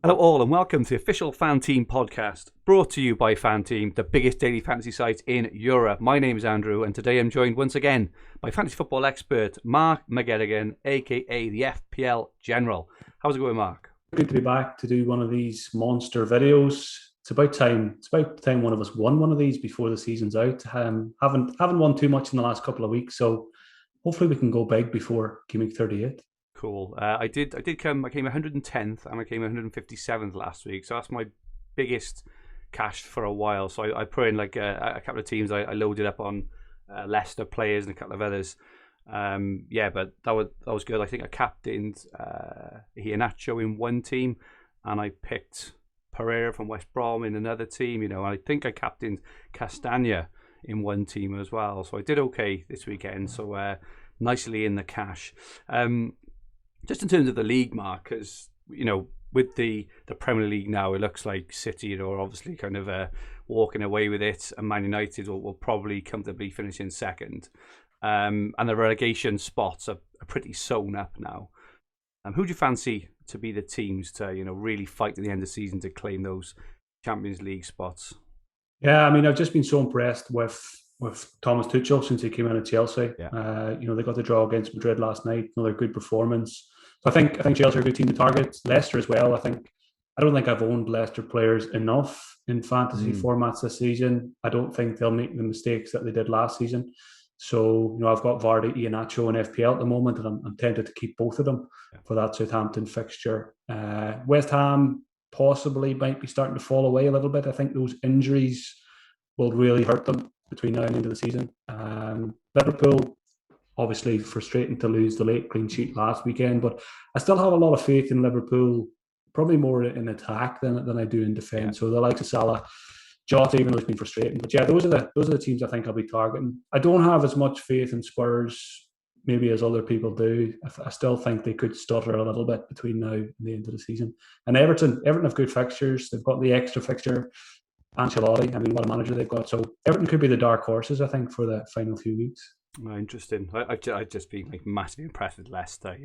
Hello all and welcome to the official FanTeam podcast, brought to you by FanTeam, the biggest daily fantasy site in Europe. My name is Andrew and today I'm joined once again by fantasy football expert Mark McGettigan, aka the FPL General. How's it going, Mark? Good to be back to do one of these monster videos. It's about time one of us won one of these before the season's out. Haven't won too much in the last couple of weeks, so hopefully we can go big before Gameweek 38. Cool. I came 110th and I came 157th last week, so that's my biggest cash for a while. So I put in like a couple of teams. I loaded up on Leicester players and a couple of others. But that was good. I think I captained Iheanacho in one team, and I picked Pereira from West Brom in another team. And I think I captained Castagna in one team as well. So I did okay this weekend. So nicely in the cash. Just in terms of the league, Mark, because with the Premier League now, it looks like City are obviously kind of walking away with it, and Man United will probably comfortably finish in second. And the relegation spots are pretty sewn up now. Who do you fancy to be the teams to really fight at the end of the season to claim those Champions League spots? Yeah, I mean, I've just been so impressed with Thomas Tuchel since he came out of Chelsea. Yeah. They got the draw against Madrid last night. Another good performance. So I think Chelsea are a good team to target. Leicester as well. I don't think I've owned Leicester players enough in fantasy formats this season. I don't think they'll make the mistakes that they did last season. So, I've got Vardy, Iheanacho and FPL at the moment, and I'm tempted to keep both of them for that Southampton fixture. West Ham possibly might be starting to fall away a little bit. I think those injuries will really hurt them between now and the end of the season. Liverpool, obviously frustrating to lose the late clean sheet last weekend, but I still have a lot of faith in Liverpool, probably more in attack than I do in defence. Yeah. So the likes of Salah, Jota, even though it's been frustrating. But yeah, those are the teams I think I'll be targeting. I don't have as much faith in Spurs maybe as other people do. I still think they could stutter a little bit between now and the end of the season. And Everton have good fixtures. They've got the extra fixture. Ancelotti, I mean, what a manager they've got. So Everton could be the dark horses, I think, for the final few weeks. Oh, interesting. I've just been massively impressed with Leicester.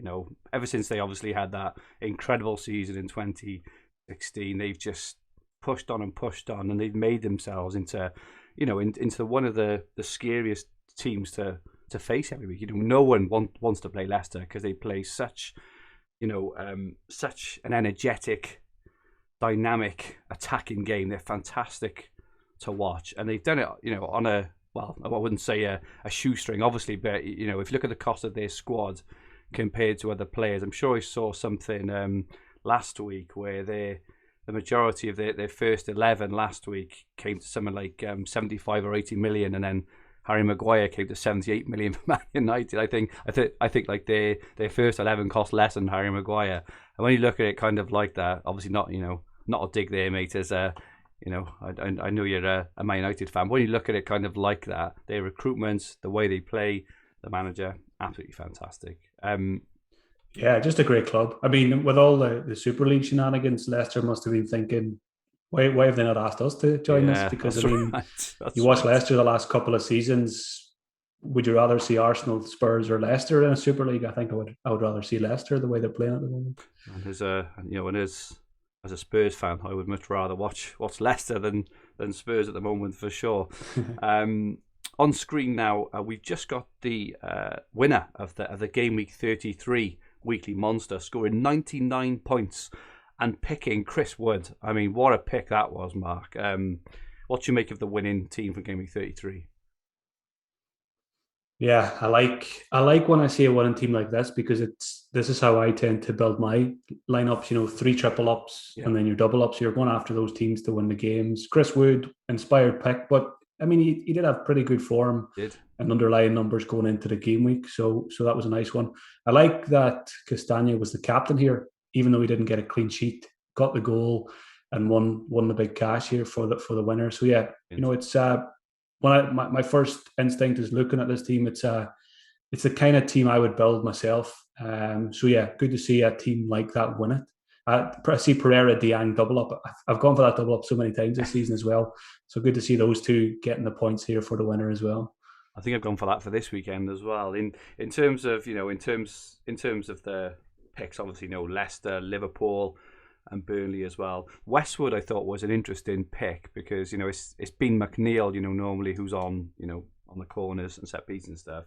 Ever since they obviously had that incredible season in 2016, they've just pushed on, and they've made themselves into one of the scariest teams to face every week. No one wants to play Leicester because they play such an energetic, dynamic attacking game. They're fantastic to watch, and they've done it on I wouldn't say a shoestring obviously, but if you look at the cost of their squad compared to other players, I'm sure I saw something last week where the majority of their first 11 last week came to something like 75 or 80 million, and then Harry Maguire came to 78 million for Man United. I think like their first 11 cost less than Harry Maguire, and when you look at it kind of like that, obviously not a dig there, mate, as I know you're a Man United fan, but when you look at it kind of like that, their recruitment, the way they play, the manager, absolutely fantastic. Yeah, just a great club. I mean, with all the Super League shenanigans, Leicester must have been thinking, why have they not asked us to join this? Because, you watch Leicester the last couple of seasons, would you rather see Arsenal, Spurs or Leicester in a Super League? I think I would rather see Leicester the way they're playing at the moment. And as a Spurs fan, I would much rather watch Leicester than Spurs at the moment, for sure. On screen now, we've just got the winner of the Gameweek 33 weekly monster, scoring 99 points and picking Chris Wood. I mean, what a pick that was, Mark. What do you make of the winning team for Gameweek 33? Yeah, I like when I see a winning team like this, because this is how I tend to build my lineups. 3 triple ups and then your double ups. You're going after those teams to win the games. Chris Wood, inspired pick, but I mean he did have pretty good form and underlying numbers going into the game week. So that was a nice one. I like that Castagna was the captain here, even though he didn't get a clean sheet, got the goal and won the big cash here for the winner. So yeah, it's my first instinct is looking at this team. It's the kind of team I would build myself. So yeah, good to see a team like that win it. I see Pereira, Diang double up. I've gone for that double up so many times this season as well. So good to see those two getting the points here for the winner as well. I think I've gone for that for this weekend as well. In terms of in terms of the picks, obviously Leicester, Liverpool, and Burnley as well. Westwood, I thought, was an interesting pick because, it's been McNeil, normally who's on, on the corners and set pieces and stuff.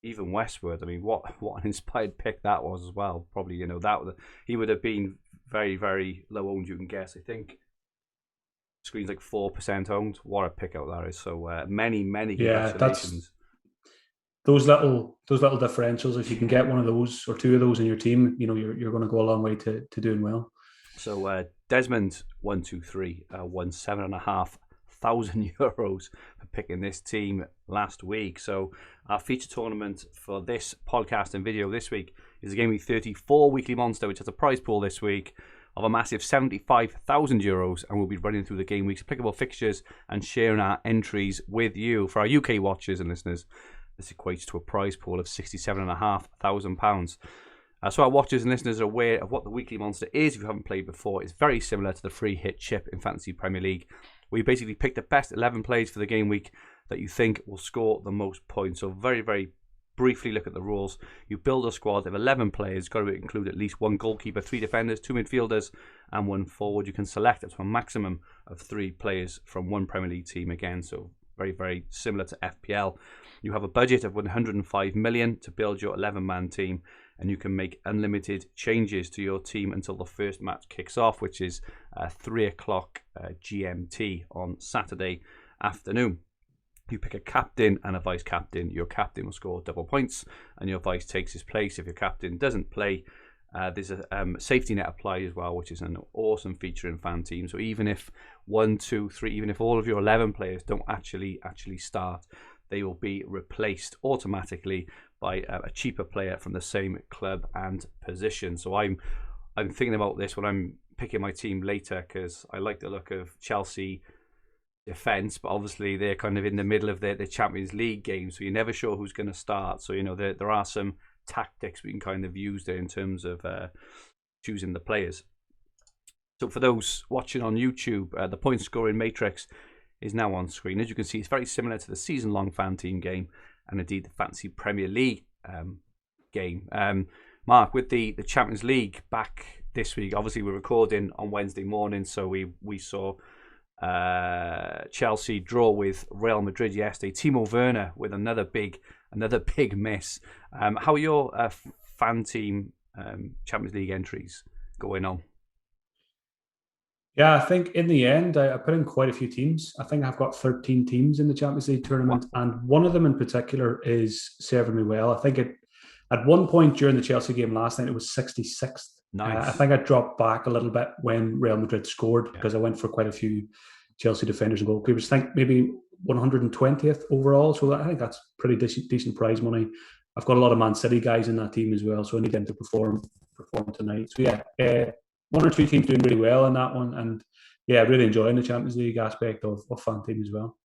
Even Westwood, I mean, what an inspired pick that was as well. Probably, he would have been very, very low owned, you can guess. I think screen's like 4% owned. What a pick out that is. So many congratulations. Those little differentials, if you can get one of those or two of those in your team, you're going to go a long way to doing well. So Desmond 123 won €7,500 for picking this team last week. So our feature tournament for this podcast and video this week is the Gameweek 34 Weekly Monster, which has a prize pool this week of a massive €75,000, and we'll be running through the game week's applicable fixtures and sharing our entries with you. For our UK watchers and listeners, this equates to a prize pool of £67,500. So our watchers and listeners are aware of what the Weekly Monster is. If you haven't played before, it's very similar to the free hit chip in Fantasy Premier League, where you basically pick the best 11 players for the game week that you think will score the most points. So very, very briefly look at the rules. You build a squad of 11 players, got to include at least one goalkeeper, 3 defenders, 2 midfielders, and 1 forward. You can select up to a maximum of 3 players from one Premier League team again, so very, very similar to FPL. You have a budget of 105 million to build your 11-man team, and you can make unlimited changes to your team until the first match kicks off, which is 3 o'clock GMT on Saturday afternoon. You pick a captain and a vice captain. Your captain will score double points, and your vice takes his place. If your captain doesn't play, there's a safety net applied as well, which is an awesome feature in FanTeam. So even if 1, 2, 3, even if all of your 11 players don't actually start, they will be replaced automatically by a cheaper player from the same club and position. So I'm thinking about this when I'm picking my team later, because I like the look of Chelsea defence, but obviously they're kind of in the middle of their Champions League game, so you're never sure who's going to start. So there are some tactics we can kind of use there in terms of choosing the players. So for those watching on YouTube, the point scoring matrix is now on screen. As you can see, it's very similar to the season-long FanTeam game and indeed the Fantasy Premier League game. Mark, with the Champions League back this week, obviously we're recording on Wednesday morning, so we saw Chelsea draw with Real Madrid yesterday. Timo Werner with another big miss. How are your FanTeam Champions League entries going on? Yeah, I think in the end, I put in quite a few teams. I think I've got 13 teams in the Champions League tournament, and one of them in particular is serving me well. I think at one point during the Chelsea game last night, it was 66th. Nice. I think I dropped back a little bit when Real Madrid scored because I went for quite a few Chelsea defenders and goalkeepers. I think maybe 120th overall. So I think that's pretty decent prize money. I've got a lot of Man City guys in that team as well, so I need them to perform tonight. So yeah, 1 or 2 teams doing really well in that one, and yeah, really enjoying the Champions League aspect of FanTeam as well.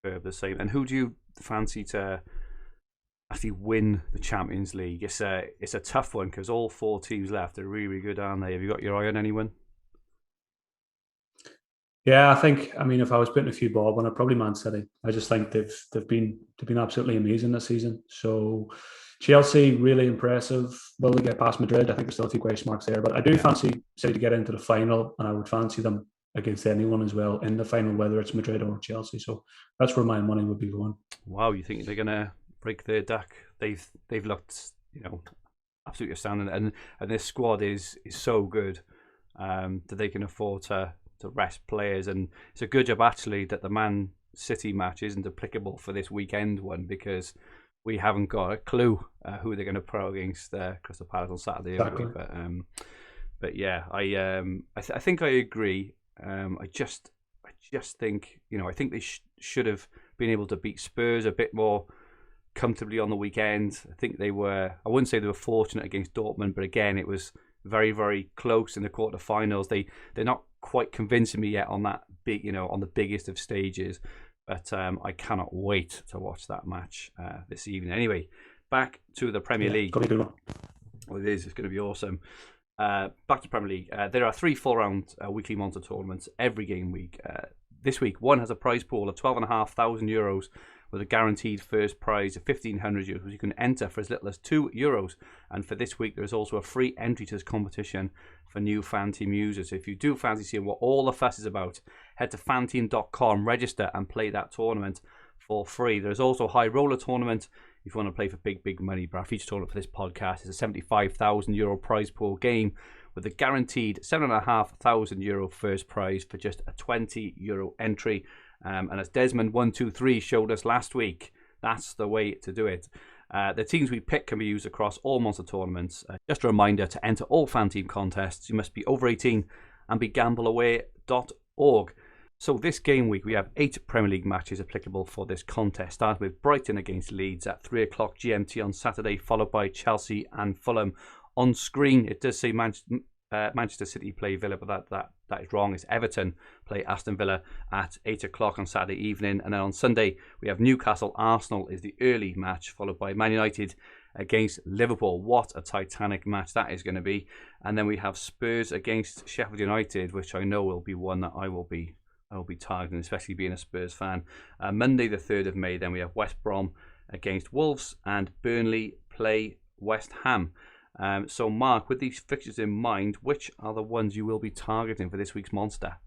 The same. And who do you fancy to actually win the Champions League? It's a tough one because all 4 teams left are really, really good, aren't they? Have you got your eye on anyone? Yeah, I think, if I was putting a few bob on it, probably Man City. I just think they've been absolutely amazing this season. So Chelsea, really impressive. Will they get past Madrid? I think there's still a few question marks there, but I do fancy City to get into the final, and I would fancy them against anyone as well in the final, whether it's Madrid or Chelsea. So that's where my money would be going. Wow, you think they're gonna break their duck? They've looked, absolutely astounding, and this squad is so good that they can afford to rest players, and it's a good job actually that the Man City match isn't applicable for this weekend one, because we haven't got a clue who they're going to pro against Crystal Palace on Saturday. Exactly. But yeah, I think I agree. I just think I think they should have been able to beat Spurs a bit more comfortably on the weekend. I think they were. I wouldn't say they were fortunate against Dortmund, but again, it was very, very close in the quarterfinals. They're not quite convincing me yet on that big, on the biggest of stages. But I cannot wait to watch that match this evening. Anyway, back to the Premier League. Well, it is. It's going to be awesome. Back to Premier League. There are 3 4-round weekly monster tournaments every game week. This week, one has a prize pool of €12,500 with a guaranteed first prize of €1,500, which you can enter for as little as €2. And for this week, there is also a free entry to this competition for new FanTeam users. So if you do fancy seeing what all the fuss is about, head to FanTeam.com, register and play that tournament for free. There's also a high roller tournament if you want to play for big money. But our feature tournament for this podcast is a €75,000 prize pool game with a guaranteed €7,500 first prize for just a €20 entry. And as Desmond123 showed us last week, that's the way to do it. The teams we pick can be used across all monster tournaments. Just a reminder, to enter all FanTeam contests, you must be over 18 and be gambleaware.org. So this game week, we have 8 Premier League matches applicable for this contest, starting with Brighton against Leeds at 3 o'clock GMT on Saturday, followed by Chelsea and Fulham. On screen, it does say Manchester City play Villa, but that is wrong. It's Everton play Aston Villa at 8 o'clock on Saturday evening. And then on Sunday, we have Newcastle-Arsenal is the early match, followed by Man United against Liverpool. What a titanic match that is going to be. And then we have Spurs against Sheffield United, which I know will be one that I will be targeting, especially being a Spurs fan. Monday the 3rd of May, then we have West Brom against Wolves and Burnley play West Ham. So Mark, with these fixtures in mind, which are the ones you will be targeting for this week's monster?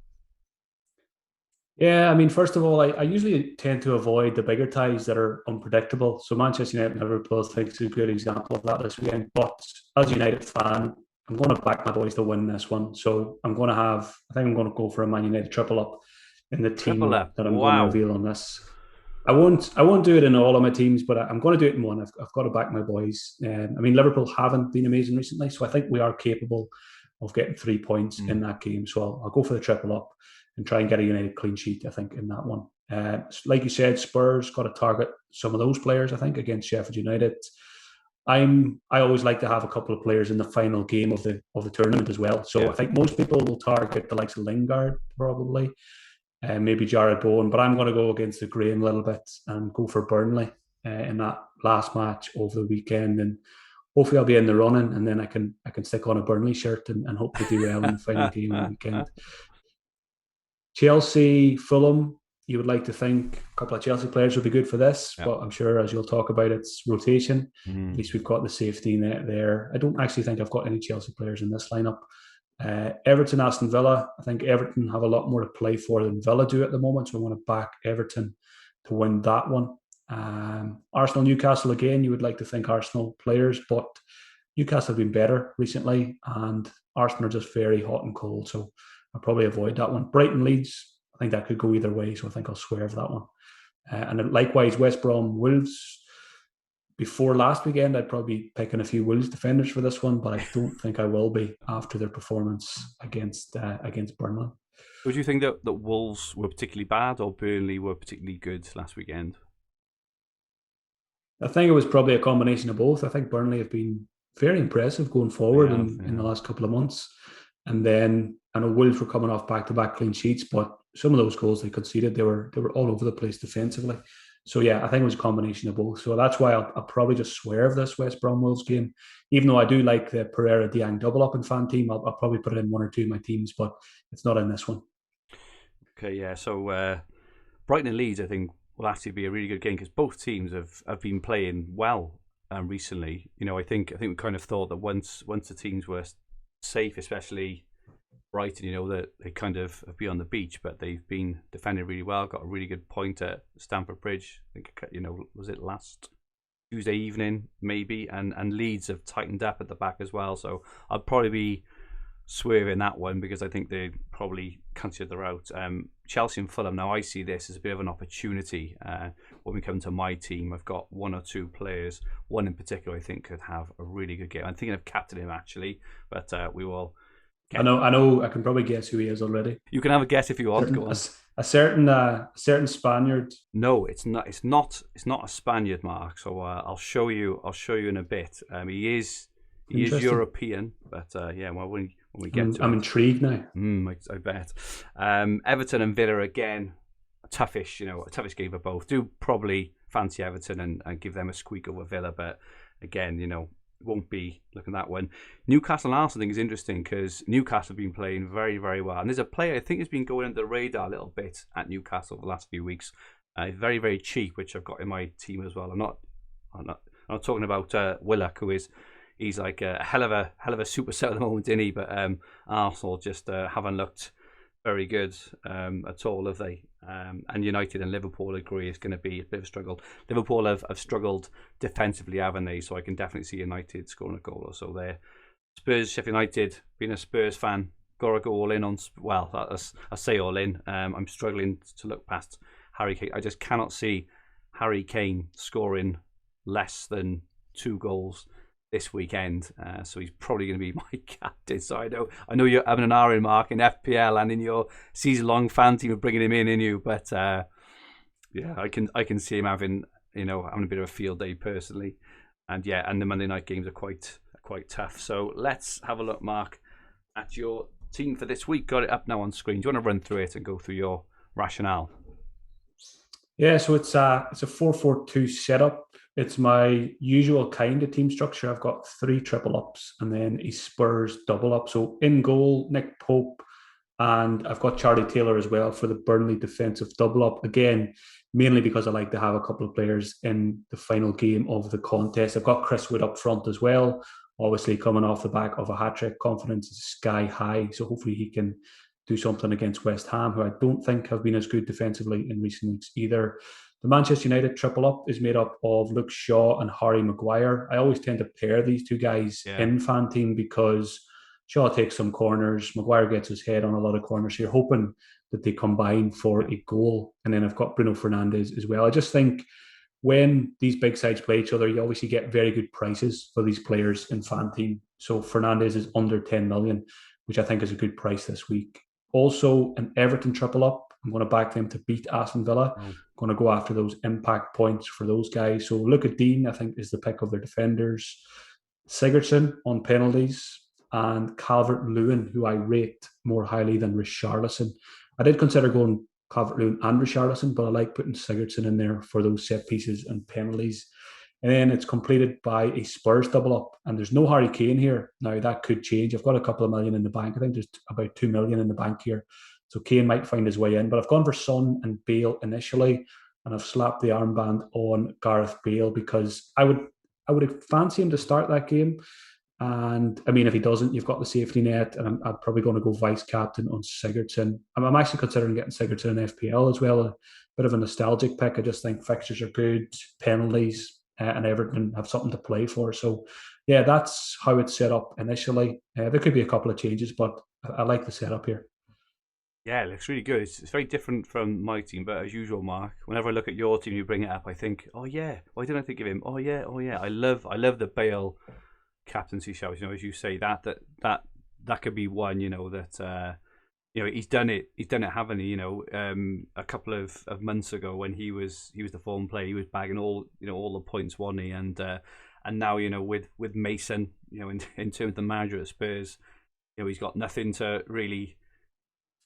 Yeah, I mean, first of all, I usually tend to avoid the bigger ties that are unpredictable. So Manchester United and Liverpool, I think, is a good example of that this weekend. But as a United fan, I'm going to back my boys to win this one. So I think I'm going to go for a Man United triple up in the team that I'm going to reveal on this. I won't do it in all of my teams, but I'm going to do it in one. I've got to back my boys. I mean, Liverpool haven't been amazing recently, so I think we are capable of getting 3 points in that game. So I'll go for the triple up and try and get a United clean sheet, I think, in that one. Like you said, Spurs got to target some of those players, I think, against Sheffield United. I always like to have a couple of players in the final game of the tournament as well. So I think most people will target the likes of Lingard, probably. Maybe Jared Bowen, but I'm going to go against the grain a little bit and go for Burnley in that last match over the weekend, and hopefully I'll be in the running, and then I can stick on a Burnley shirt and hope to do well in the final game on the weekend. Chelsea, Fulham, you would like to think a couple of Chelsea players would be good for this, but I'm sure, as you'll talk about, it's rotation. At least we've got the safety net there. I don't actually think I've got any Chelsea players in this lineup. Everton, Aston Villa. I think Everton have a lot more to play for than Villa do at the moment, so I want to back Everton to win that one. Arsenal, Newcastle, again, you would like to think Arsenal players, but Newcastle have been better recently, and Arsenal are just very hot and cold, so I'll probably avoid that one. Brighton, Leeds, I think that could go either way, so I think I'll swerve that one. And then likewise, West Brom, Wolves. Before last weekend, I'd probably be picking a few Wolves defenders for this one, but I don't think I will be after their performance against Burnley. Would you think that Wolves were particularly bad or Burnley were particularly good last weekend? I think it was probably a combination of both. I think Burnley have been very impressive going forward in the last couple of months. And then I know Wolves were coming off back-to-back clean sheets, but some of those goals they conceded, they were all over the place defensively. So yeah, I think it was a combination of both. So that's why I'll probably just swerve this West Brom Wolves game. Even though I do like the Pereira Diang double up in FanTeam, I'll probably put it in one or two of my teams, but it's not in this one. Okay, yeah. So Brighton and Leeds, I think, will actually be a really good game because both teams have been playing well recently. You know, I think we kind of thought that once the teams were safe, especially Brighton, you know, that they kind of be on the beach, but they've been defending really well, got a really good point at Stamford Bridge. I think, you know, was it last Tuesday evening maybe, and Leeds have tightened up at the back as well, so I'd probably be swerving that one because I think they probably cancelled their out. Chelsea and Fulham, now I see this as a bit of an opportunity. When we come to my team, I've got one or two players, one in particular I think could have a really good game. I'm thinking of captaining him actually, but we will. I know. I can probably guess who he is already. You can have a guess if you want. A certain Spaniard. No, it's not. It's not a Spaniard, Mark. So I'll show you in a bit. He is European, but yeah. Well, when we get to it, I'm intrigued now. I bet. Everton and Villa again, a toughish game for both. Do probably fancy Everton and give them a squeak over Villa, but again, you know, won't be looking at that one. Newcastle and Arsenal, I think, is interesting because Newcastle have been playing very, very well. And there's a player I think has been going under the radar a little bit at Newcastle the last few weeks. Very, very cheap, which I've got in my team as well. I'm not talking about Willock, he's like a hell of a super set at the moment, isn't he? But Arsenal just haven't looked very good at all, have they? And United and Liverpool agree it's going to be a bit of a struggle. Liverpool have struggled defensively, haven't they? So I can definitely see United scoring a goal or so there. Spurs, Sheffield United, being a Spurs fan, got to go all in on, well, I say all in. I'm struggling to look past Harry Kane. I just cannot see Harry Kane scoring less than 2 goals this weekend. So he's probably going to be my captain. So I know you're having an hour in, Mark, in FPL and in your season-long fan team of bringing him in you. But yeah, I can see him having a bit of a field day personally. And yeah, and the Monday night games are quite tough. So let's have a look, Mark, at your team for this week. Got it up now on screen. Do you want to run through it and go through your rationale? Yeah, so it's a 4-4-2 setup. It's my usual kind of team structure. I've got 3 triple ups and then a Spurs double up. So in goal, Nick Pope, and I've got Charlie Taylor as well for the Burnley defensive double up. Again, mainly because I like to have a couple of players in the final game of the contest. I've got Chris Wood up front as well, obviously coming off the back of a hat-trick. Confidence is sky high, so hopefully he can do something against West Ham, who I don't think have been as good defensively in recent weeks either. The Manchester United triple up is made up of Luke Shaw and Harry Maguire. I always tend to pair these 2 guys in FanTeam because Shaw takes some corners, Maguire gets his head on a lot of corners. So you're hoping that they combine for a goal. And then I've got Bruno Fernandes as well. I just think when these big sides play each other, you obviously get very good prices for these players in FanTeam. So Fernandes is under 10 million, which I think is a good price this week. Also, an Everton triple up. I'm going to back them to beat Aston Villa. I'm going to go after those impact points for those guys. So Luca Dean, I think, is the pick of their defenders. Sigurdsson on penalties, and Calvert-Lewin, who I rate more highly than Richarlison. I did consider going Calvert-Lewin and Richarlison, but I like putting Sigurdsson in there for those set pieces and penalties. And then it's completed by a Spurs double up. And there's no Harry Kane here. Now, that could change. I've got a couple of million in the bank. I think there's about 2 million in the bank here. So Kane might find his way in. But I've gone for Son and Bale initially. And I've slapped the armband on Gareth Bale because I would fancy him to start that game. And I mean, if he doesn't, you've got the safety net. And I'm probably going to go vice captain on Sigurdsson. I'm actually considering getting Sigurdsson in FPL as well. A bit of a nostalgic pick. I just think fixtures are good, penalties, and Everton have something to play for. So, yeah, that's how it's set up initially. There could be a couple of changes, but I like the setup here. Yeah, it looks really good. It's very different from my team, but as usual, Mark, whenever I look at your team, you bring it up, I think, oh yeah, why didn't I think of him? Oh yeah. I love the Bale captaincy shout. As you say, that could be one. That he's done it, haven't he? A couple of months ago when he was the form player, he was bagging all the points, wasn't he? And now with Mason, in terms of the manager at Spurs, he's got nothing to really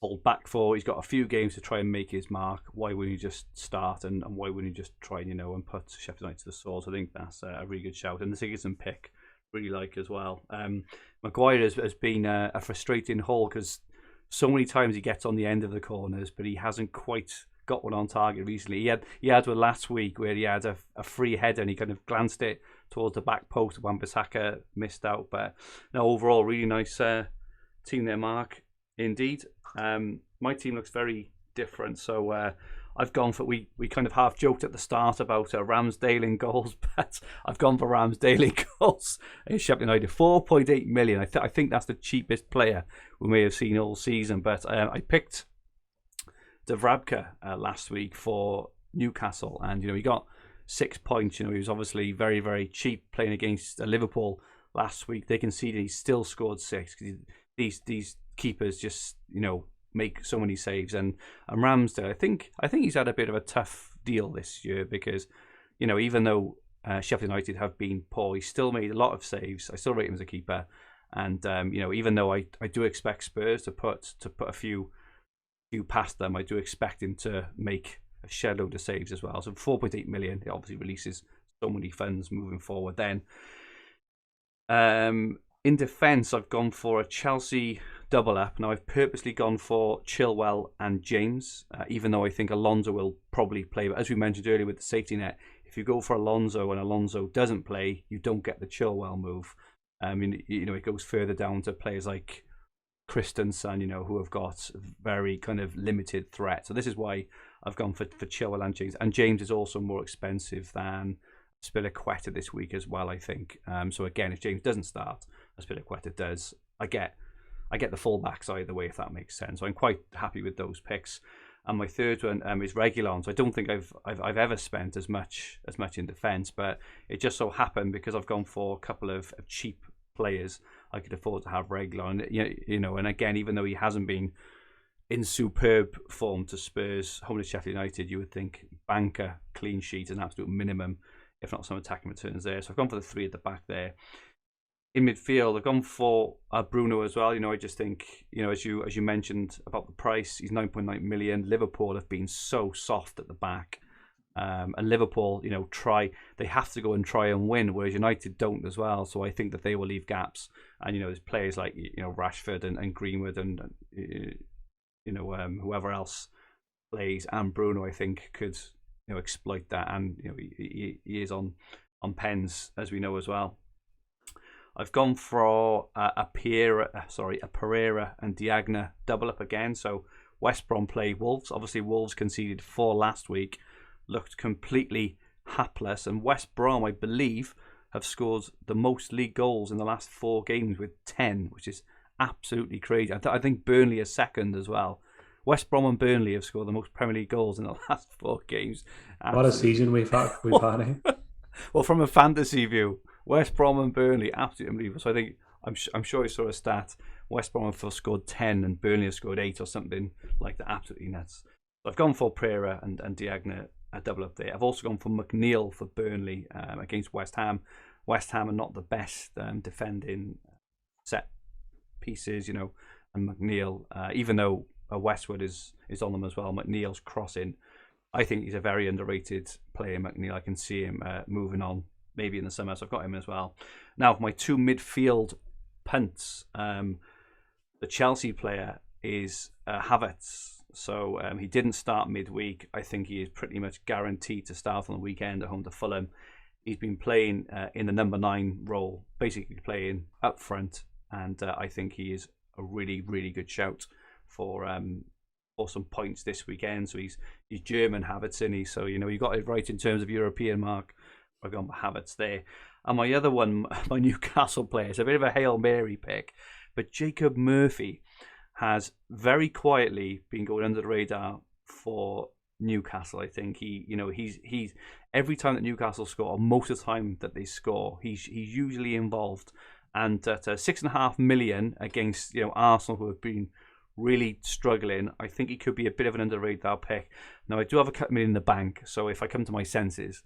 hold back for. He's got a few games to try and make his mark. Why wouldn't he just start and why wouldn't he just try and put Sheffield United to the sword? I think that's a really good shout, and the Sigurdsson pick really like as well. Maguire has been a frustrating haul because so many times he gets on the end of the corners, but he hasn't quite got one on target recently. He had one last week where he had a free header and he kind of glanced it towards the back post. Wan-Bissaka missed out, but no, overall really nice team there, Mark. Indeed, my team looks very different. So I've gone for we kind of half joked at the start about Ramsdale in goals, but I've gone for Ramsdale in goals in Sheffield United. 4.8 million. I think that's the cheapest player we may have seen all season. But I picked Dubravka last week for Newcastle, and he got 6 points. He was obviously very, very cheap playing against Liverpool last week. They conceded, he still scored 6 because these keepers just make so many saves. And Ramsdale, I think he's had a bit of a tough deal this year because even though Sheffield United have been poor, he's still made a lot of saves. I still rate him as a keeper, and even though I do expect Spurs to put a few past them, I do expect him to make a shed load of saves as well. So 4.8 million, it obviously releases so many funds moving forward. Then in defence, I've gone for a Chelsea double up. Now, I've purposely gone for Chilwell and James, even though I think Alonso will probably play. But as we mentioned earlier with the safety net, if you go for Alonso and Alonso doesn't play, you don't get the Chilwell move. I mean, it goes further down to players like Christensen, who have got very kind of limited threat. So this is why I've gone for Chilwell and James. And James is also more expensive than Spiliqueta this week as well, I think. So again, if James doesn't start, Spiliqueta does, I get the fullbacks either way, if that makes sense. So I'm quite happy with those picks. And my third one is Reguilon. So I don't think I've ever spent as much in defence, but it just so happened because I've gone for a couple of cheap players, I could afford to have Reguilon. And again, even though he hasn't been in superb form to Spurs, home to Sheffield United, you would think banker, clean sheet, an absolute minimum, if not some attacking returns there. So I've gone for the three at the back there. In midfield, I've gone for Bruno as well. I just think, as you mentioned about the price, he's 9.9 million. Liverpool have been so soft at the back. And Liverpool, they have to go and try and win, whereas United don't as well. So I think that they will leave gaps. And, there's players like, Rashford and Greenwood and, whoever else plays, and Bruno, I think, could, exploit that. And, he is on pens, as we know as well. I've gone for a Pereira and Diagna double up again. So West Brom play Wolves. Obviously, Wolves conceded 4 last week, looked completely hapless. And West Brom, I believe, have scored the most league goals in the last 4 games with 10, which is absolutely crazy. I think Burnley is second as well. West Brom and Burnley have scored the most Premier League goals in the last 4 games. Absolutely. What a season we've had. Well, from a fantasy view, West Brom and Burnley, absolutely unbelievable. So I think I'm sure I saw a stat. West Brom have scored 10 and Burnley have scored 8 or something like that. Absolutely nuts. So I've gone for Pereira and Diagna a double up there. I've also gone for McNeil for Burnley against West Ham. West Ham are not the best defending set pieces, and McNeil, even though Westwood is on them as well, McNeil's crossing. I think he's a very underrated player, McNeil. I can see him moving on maybe in the summer, so I've got him as well. Now, for my 2 midfield punts, the Chelsea player is Havertz. So he didn't start midweek. I think he is pretty much guaranteed to start on the weekend at home to Fulham. He's been playing in the number 9 role, basically playing up front, and I think he is a really, really good shout for some points this weekend. So he's German Havertz, isn't he? So you got it right in terms of European mark. I've gone for Havertz there. And my other one, my Newcastle player, it's a bit of a Hail Mary pick, but Jacob Murphy has very quietly been going under the radar for Newcastle. I think he's every time that Newcastle score, or most of the time that they score, he's usually involved. And at 6.5 million against Arsenal, who have been really struggling, I think he could be a bit of an under the radar pick. Now I do have a couple million in the bank, so if I come to my senses,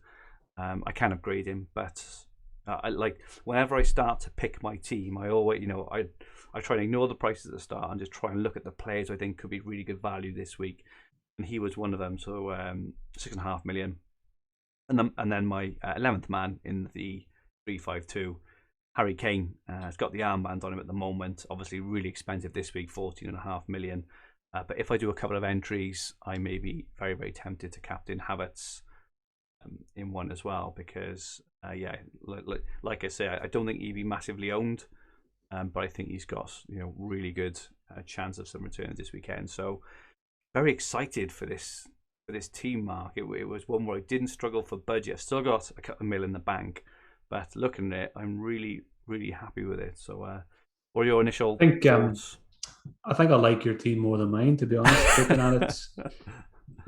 I can upgrade him, but I like whenever I start to pick my team, I always, I try and ignore the prices at the start and just try and look at the players I think could be really good value this week, and he was one of them. So 6.5 million, and then my 11th man in the 352, Harry Kane, has got the armband on him at the moment. Obviously, really expensive this week, 14.5 million. But if I do a couple of entries, I may be very, very tempted to captain Havertz in one as well, because like I say, I don't think he'd be massively owned, but I think he's got really good chance of some returns this weekend. So very excited for this team, Mark. It was one where I didn't struggle for budget. I still got a couple of mil in the bank, but looking at it, I'm really, really happy with it. So what are your initial thoughts? I think I like your team more than mine, to be honest, looking at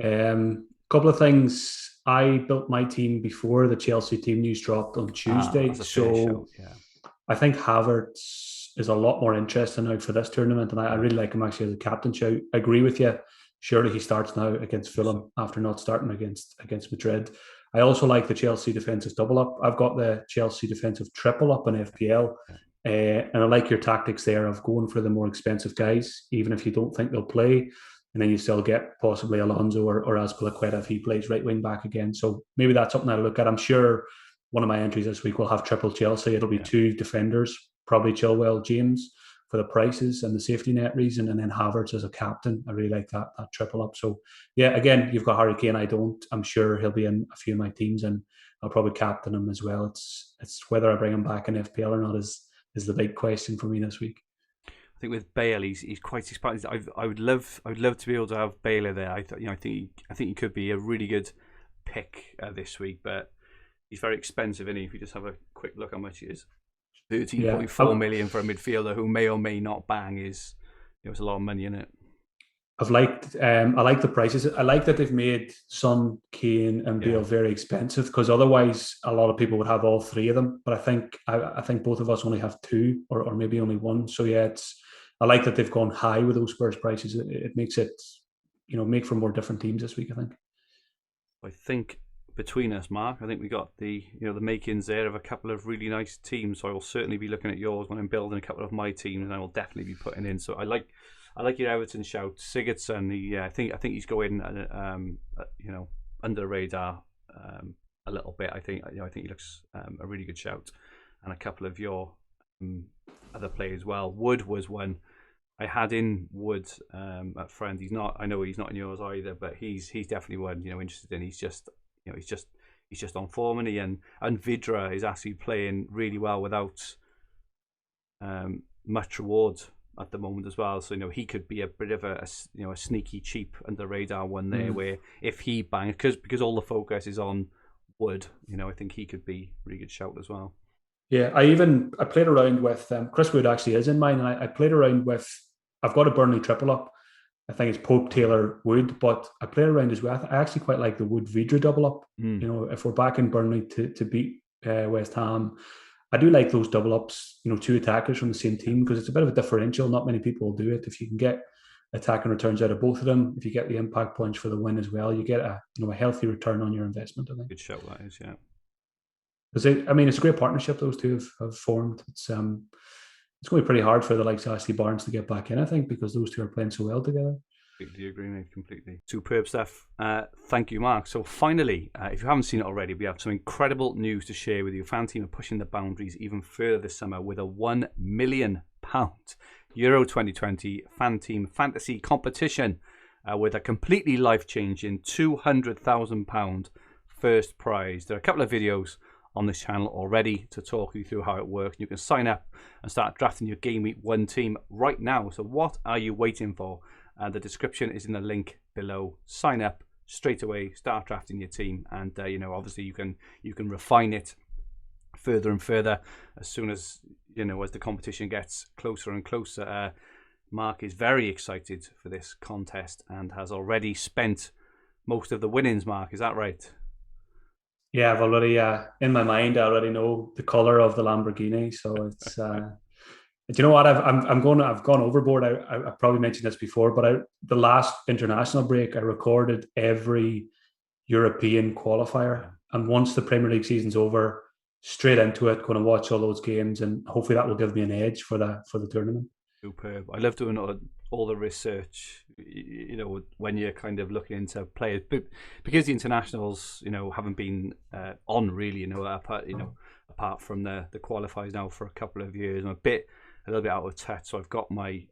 it. Couple of things. I built my team before the Chelsea team news dropped on Tuesday. So I think Havertz is a lot more interesting now for this tournament, and I really like him actually as a captain. So I agree with you. Surely he starts now against Fulham after not starting against Madrid. I also like the Chelsea defensive double up. I've got the Chelsea defensive triple up on FPL. And I like your tactics there of going for the more expensive guys, even if you don't think they'll play. And then you still get possibly Alonso or Azpilicueta if he plays right wing back again. So maybe that's something I'll look at. I'm sure one of my entries this week will have triple Chelsea. It'll be 2 defenders, probably Chilwell, James. for the prices and the safety net reason, and then Havertz as a captain. I really like that triple up. So yeah, again, you've got Harry Kane. I don't. I'm sure he'll be in a few of my teams, and I'll probably captain him as well. It's whether I bring him back in FPL or not is the big question for me this week. I think with Bale, he's quite excited. I would love to be able to have Bale there. I think he could be a really good pick this week, but he's very expensive, isn't he? If you just have a quick look how much he is, 13.4 million for a midfielder who may or may not bang is, it's a lot of money in it. I like the prices. I like that they've made Son, Kane, and Bale very expensive, because otherwise a lot of people would have all three of them. But I think both of us only have two, or maybe only one. So yeah, I like that they've gone high with those Spurs prices. It makes it, make for more different teams this week, I think between us, Mark, I think we got the makings there of a couple of really nice teams. So I will certainly be looking at yours when I'm building a couple of my teams, and I will definitely be putting in. So I like your Everton shout. Sigurdsson, I think he's going under the radar a little bit. I think he looks a really good shout, and a couple of your other players as well. Wood was one I had in. Wood at friend. I know he's not in yours either, but he's definitely one interested in. He's just on form, and Vidra is actually playing really well without much reward at the moment as well. So he could be a bit of a sneaky cheap under the radar one there, where if he bangs, because all the focus is on Wood, I think he could be a really good shout as well. Yeah, I played around with Chris Wood actually is in mine, and I played around with. I've got a Burnley triple up. I think it's Pope, Taylor, Wood, but I played around as well. I actually quite like the Wood Vidra double up. If we're back in Burnley to beat West Ham, I do like those double ups. Two attackers from the same team, because it's a bit of a differential. Not many people will do it. If you can get attacking returns out of both of them, if you get the impact points for the win as well, you get a healthy return on your investment, I think. Good shout that is, yeah. Because it's a great partnership those two have formed. It's going to be pretty hard for the likes of Ashley Barnes to get back in, I think, because those two are playing so well together. Completely agree, mate. Completely. Superb stuff. Thank you, Mark. So finally, if you haven't seen it already, we have some incredible news to share with you. FanTeam are pushing the boundaries even further this summer with a £1 million Euro 2020 FanTeam Fantasy Competition with a completely life-changing £200,000 first prize. There are a couple of videos on this channel already to talk you through how it works. You can sign up and start drafting your Game Week 1 team right now. So what are you waiting for? The description is in the link below. Sign up straight away, start drafting your team, and obviously you can refine it further and further as soon as as the competition gets closer and closer. Mark is very excited for this contest and has already spent most of the winnings. Mark, is that right? Yeah, I've already in my mind. I already know the color of the Lamborghini, so it's. Do you know what? I've gone overboard. I probably mentioned this before, but the last international break, I recorded every European qualifier, and once the Premier League season's over, straight into it, going to watch all those games, and hopefully that will give me an edge for the tournament. Superb. I love doing all the research, when you're kind of looking into players, but because the internationals, haven't been on really, apart from the qualifiers now for a couple of years. I'm a little bit out of touch. So I've got my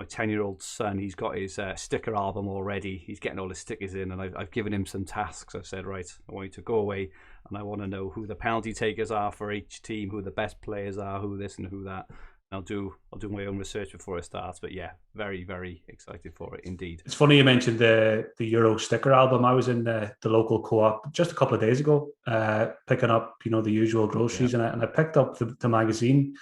10-year-old son. He's got his sticker album already. He's getting all his stickers in, and I've given him some tasks. I've said, right, I want you to go away, and I want to know who the penalty takers are for each team, who the best players are, who this and who that. I'll do my own research before it starts, but yeah, very, very excited for it indeed. It's funny you mentioned the Euro sticker album. I was in the local co-op just a couple of days ago, picking up the usual groceries, and I picked up the magazine,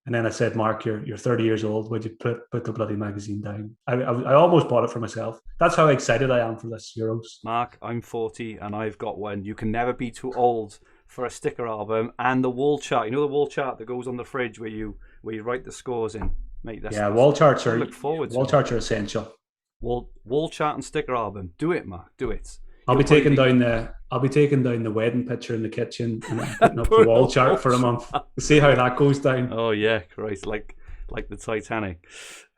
and then I said, Mark, you're 30 years old. Would you put the bloody magazine down? I almost bought it for myself. That's how excited I am for this Euros. Mark, I'm 40 and I've got one. You can never be too old for a sticker album and the wall chart. The wall chart that goes on the fridge where you write the scores in, mate. Wall charts are charts are essential. Wall chart and sticker album. Do it, Mark. Do it. I'll be taking down the wedding picture in the kitchen and putting up the wall chart for a month. See how that goes down. Oh yeah, Christ, like the Titanic.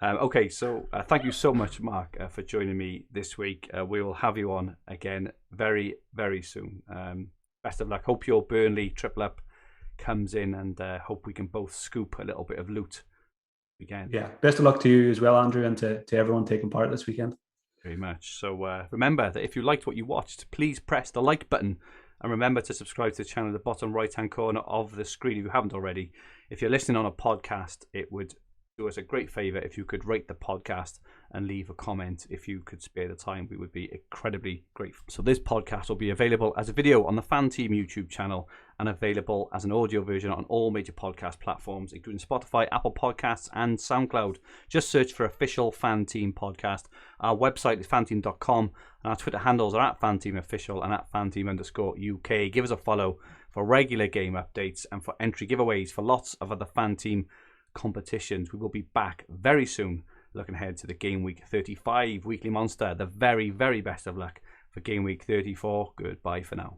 Okay, so thank you so much, Mark, for joining me this week. We will have you on again very, very soon. Best of luck. Hope your Burnley triple up comes in, and hope we can both scoop a little bit of loot weekend. Yeah, best of luck to you as well, Andrew, and to everyone taking part this weekend. Very much. So remember that if you liked what you watched, please press the like button. And remember to subscribe to the channel at the bottom right-hand corner of the screen if you haven't already. If you're listening on a podcast, it would do us a great favour if you could rate the podcast and leave a comment. If you could spare the time, we would be incredibly grateful. So this podcast will be available as a video on the FanTeam YouTube channel and available as an audio version on all major podcast platforms, including Spotify, Apple Podcasts and SoundCloud. Just search for Official FanTeam Podcast. Our website is fanteam.com and our Twitter handles are at FanTeamOfficial and at FanTeam_UK. Give us a follow for regular game updates and for entry giveaways for lots of other FanTeam competitions. We will be back very soon, looking ahead to the Game Week 35 Weekly Monster. The very, very best of luck for Game Week 34. Goodbye for now.